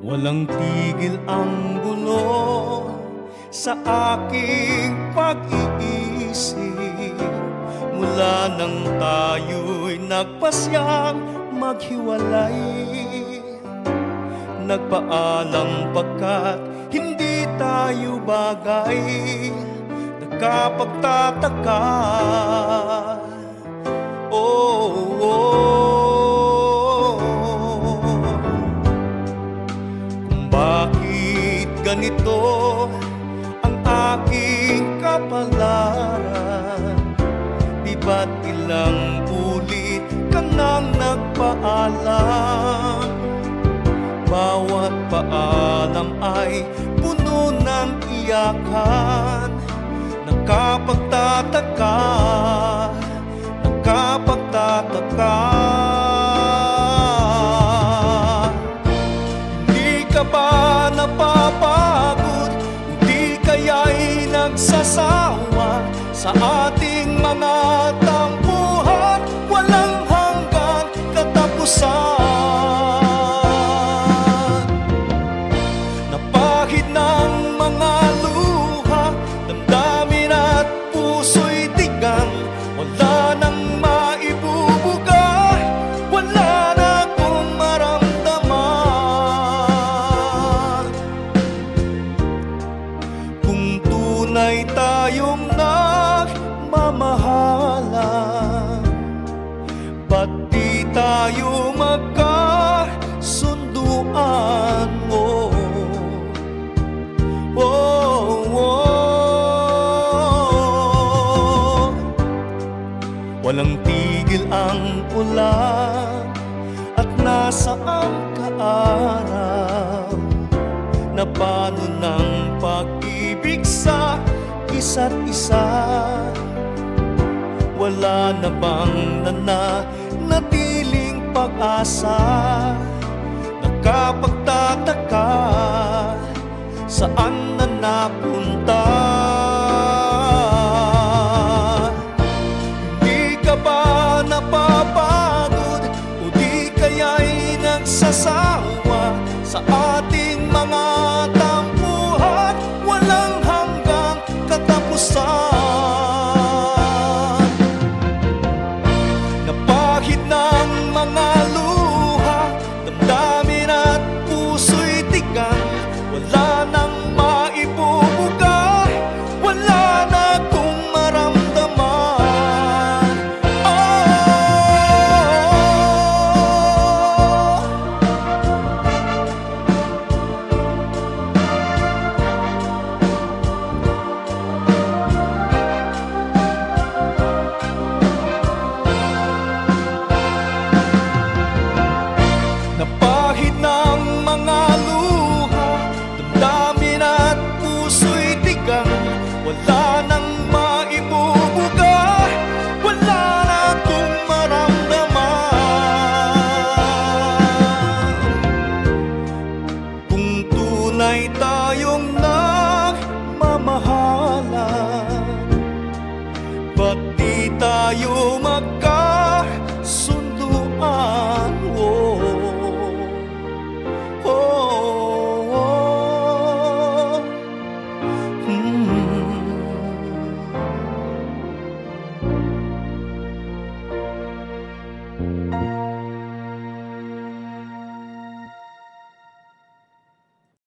Walang tigil ang gulo sa aking pag-iisip mula nang tayo'y nagpasyang maghiwalay. Nagpaalam pagkat hindi tayo bagay, nagkapagtataka. Bakit ganito ang aking kapalaran? Di ba't ilang ulit ka nang nagpaalam? Bawat paalam ay puno ng iyakan. Nakapagtataka, nakapagtataka. Ba napapagod? Hindi kaya'y nagsasawa sa ating mga tampuhan? Walang hanggang katapusan. Napahid ng mga luha, damdamin at puso'y tigang. Wala nang maibubuga, wala na akong maramdaman. Tunay tayong nagmamahalan, ba't di tayo magkasunduan? Walang tigil ang ulan at nasaan ka araw? Na paano ng pag-ibig sa isa't isa? Wala na bang nanatiling pag-asa? Nakapagtataka, saan na napunta? Hindi ka ba napapagod? O di kaya'y nagsasawa sa